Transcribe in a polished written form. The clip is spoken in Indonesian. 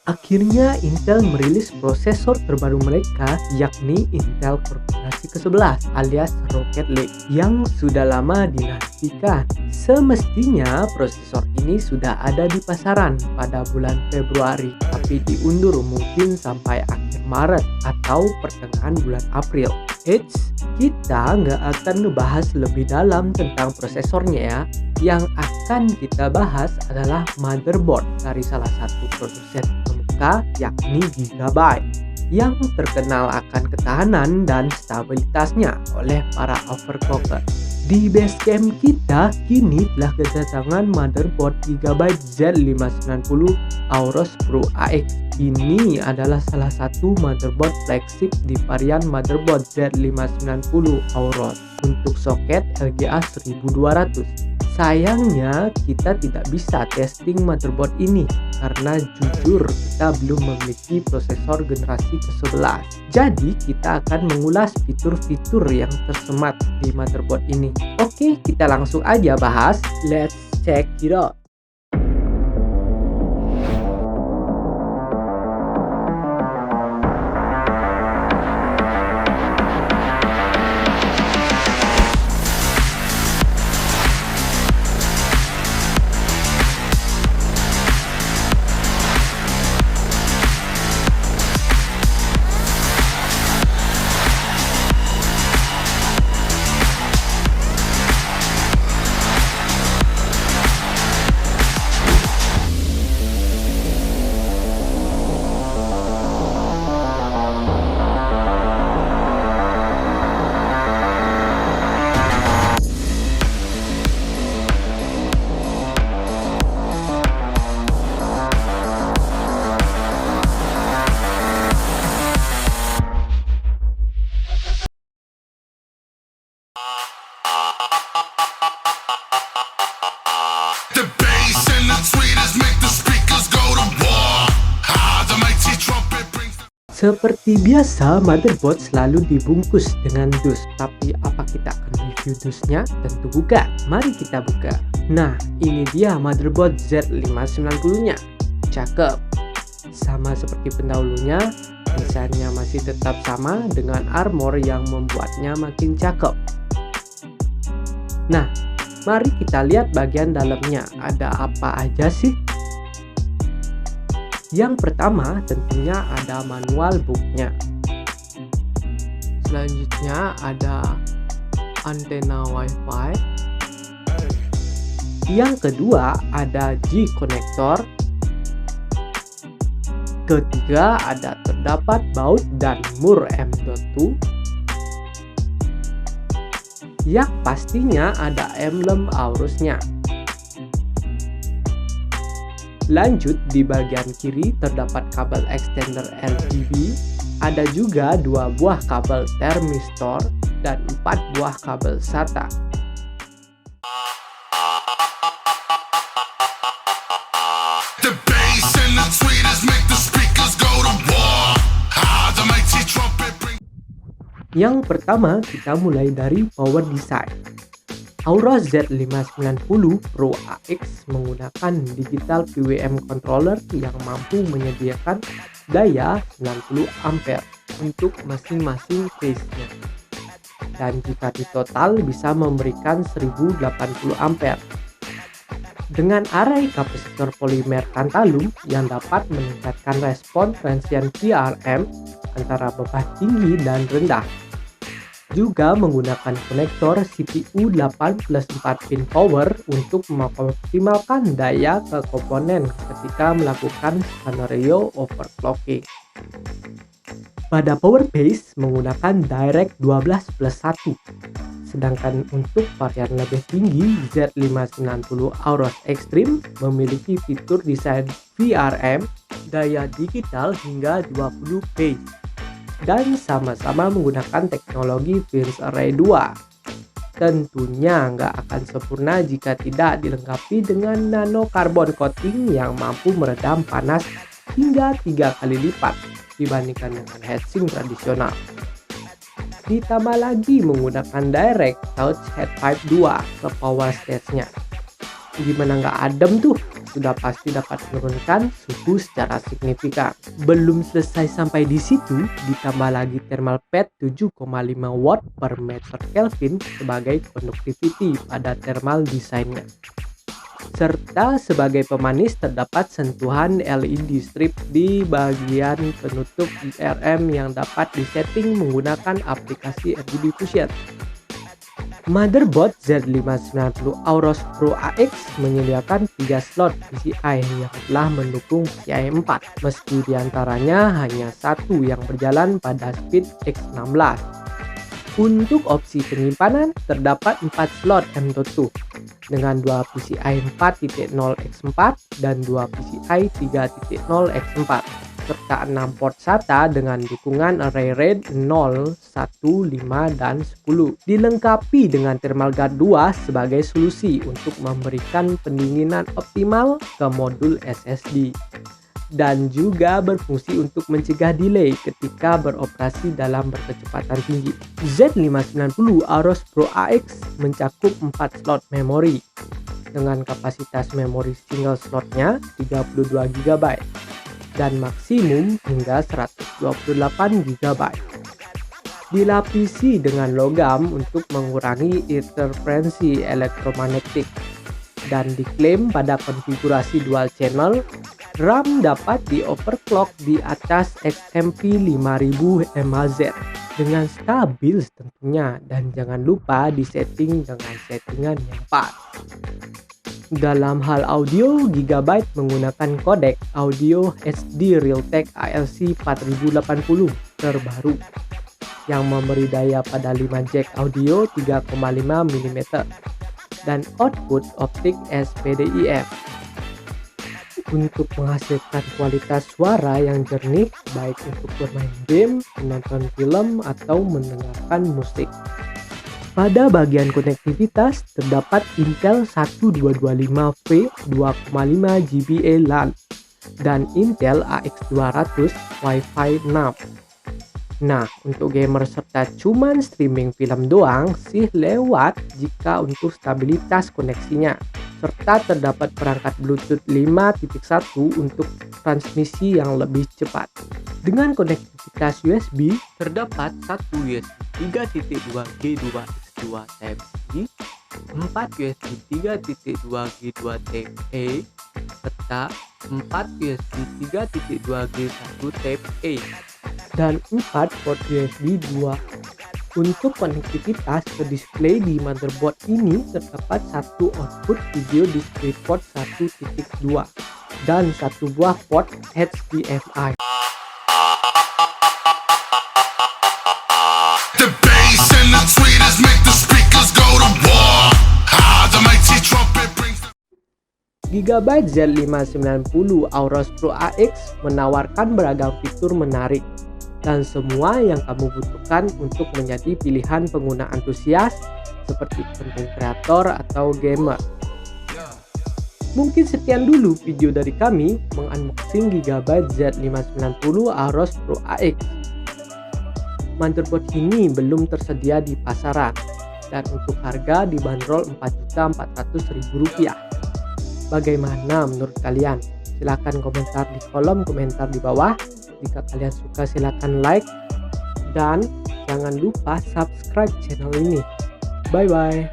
Akhirnya Intel merilis prosesor terbaru mereka, yakni Intel Core generasi ke-11 alias Rocket League yang sudah lama dinantikan. Semestinya prosesor ini sudah ada di pasaran pada bulan Februari, tapi diundur mungkin sampai akhir Maret atau pertengahan bulan April. Eits, kita nggak akan ngebahas lebih dalam tentang prosesornya ya. Yang akan kita bahas adalah motherboard dari salah satu produsen terkemuka, yakni Gigabyte, yang terkenal akan ketahanan dan stabilitasnya oleh para overclocker. Di basecamp kita kini telah kedatangan motherboard Gigabyte Z590 Aorus Pro AX. Ini adalah salah satu motherboard flagship di varian motherboard Z590 Aorus untuk soket LGA 1200. Sayangnya kita tidak bisa testing motherboard ini karena jujur kita belum memiliki prosesor generasi ke-11. Jadi kita akan mengulas fitur-fitur yang tersemat di motherboard ini. Oke, kita langsung aja bahas. Let's check it out. The bass and the tweeters make the speakers go to war. The mighty trumpet brings the... Seperti biasa, motherboard selalu dibungkus dengan dus. Tapi apa kita akan review dusnya? Tentu bukan. Mari kita buka. Nah, ini dia motherboard Z590-nya. Cakep. Sama seperti pendahulunya, desainnya masih tetap sama dengan armor yang membuatnya makin cakep. Nah, mari kita lihat bagian dalamnya. Ada apa aja sih? Yang pertama tentunya ada manual booknya. Selanjutnya ada antena wifi. Yang kedua ada G connector. Ketiga ada terdapat baut dan mur M.2. Yang pastinya ada emblem Aorusnya. Lanjut, di bagian kiri terdapat kabel extender RGB, ada juga 2 buah kabel thermistor dan 4 buah kabel SATA. The bass and the tweeters make the speakers go to war. The mighty trumpet brings... Yang pertama kita mulai dari power design. Aorus Z590 Pro AX menggunakan digital PWM controller yang mampu menyediakan daya 90 ampere untuk masing-masing phase-nya. Dan jika ditotal bisa memberikan 1080 ampere. Dengan array kapasitor polimer tantalum yang dapat meningkatkan respon transient VRM antara beban tinggi dan rendah. Juga menggunakan konektor CPU 8+4 pin power untuk mengoptimalkan daya ke komponen ketika melakukan skenario overclocking. Pada power base menggunakan Direct 12+1. Sedangkan untuk varian lebih tinggi, Z590 Aorus Extreme memiliki fitur desain VRM, daya digital hingga 20 phase. Dan sama-sama menggunakan teknologi Philips Array 2. Tentunya nggak akan sempurna jika tidak dilengkapi dengan nano carbon coating yang mampu meredam panas hingga 3 kali lipat dibandingkan dengan heatsink tradisional. Ditambah lagi menggunakan Direct Touch Head Pipe 2 ke power stage-nya. Gimana nggak adem tuh? Sudah pasti dapat menurunkan suhu secara signifikan. Belum selesai sampai di situ, ditambah lagi thermal pad 7,5 watt per meter Kelvin sebagai conductivity pada thermal desainnya. Serta sebagai pemanis terdapat sentuhan LED strip di bagian penutup DRM yang dapat disetting menggunakan aplikasi RGB Fusion. Motherboard Z590 Aorus Pro AX menyediakan 3 slot PCI yang telah mendukung PCIe 4, meski diantaranya hanya satu yang berjalan pada speed X16. Untuk opsi penyimpanan, terdapat 4 slot M.2 dengan 2 PCIe 4.0x4 dan 2 PCIe 3.0x4 serta 6 port SATA dengan dukungan array RAID 0, 1, 5, dan 10. Dilengkapi dengan thermal guard 2 sebagai solusi untuk memberikan pendinginan optimal ke modul SSD. Dan juga berfungsi untuk mencegah delay ketika beroperasi dalam berkecepatan tinggi. Z590 Aorus Pro AX mencakup 4 slot memori dengan kapasitas memori single slotnya 32 GB dan maksimum hingga 128 GB. Dilapisi dengan logam untuk mengurangi interferensi elektromagnetik dan diklaim pada konfigurasi dual channel. RAM dapat di overclock di atas XMP 5000 mHz dengan stabil tentunya, dan jangan lupa disetting dengan settingan yang pas. Dalam hal audio, Gigabyte menggunakan kodek audio HD Realtek ALC 4080 terbaru yang memberi daya pada 5 jack audio 3,5 mm dan output optik SPDIF untuk menghasilkan kualitas suara yang jernih baik untuk bermain game, menonton film, atau mendengarkan musik. Pada bagian konektivitas terdapat Intel 1225V 2,5 GBA LAN dan Intel AX200 Wi-Fi 6. Nah, untuk gamer serta cuman streaming film doang sih lewat jika untuk stabilitas koneksinya. Serta terdapat perangkat Bluetooth 5.1 untuk transmisi yang lebih cepat. Dengan konektivitas USB, terdapat satu USB 3.2G2X2 Type-C, 4 USB 3.2G2 Type-A, serta 4 USB 3.2G1 Type-A, dan 4 port USB 2. Untuk konektivitas ke display di motherboard ini terdapat satu output video DisplayPort 1.2 dan satu buah port HDMI. The bass and the tweeters make the speakers go to war. The mighty trumpet brings the... Gigabyte Z590 Aorus Pro AX menawarkan beragam fitur menarik dan semua yang kamu butuhkan untuk menjadi pilihan pengguna antusias seperti content creator atau gamer. Mungkin sekian dulu video dari kami mengunboxing Gigabyte Z590 Aorus Pro AX. Motherboard ini belum tersedia di pasaran dan untuk harga dibanderol Rp4.400.000. Bagaimana menurut kalian? Silahkan komentar di kolom komentar di bawah. Jika kalian suka silahkan like dan jangan lupa subscribe channel ini. Bye bye.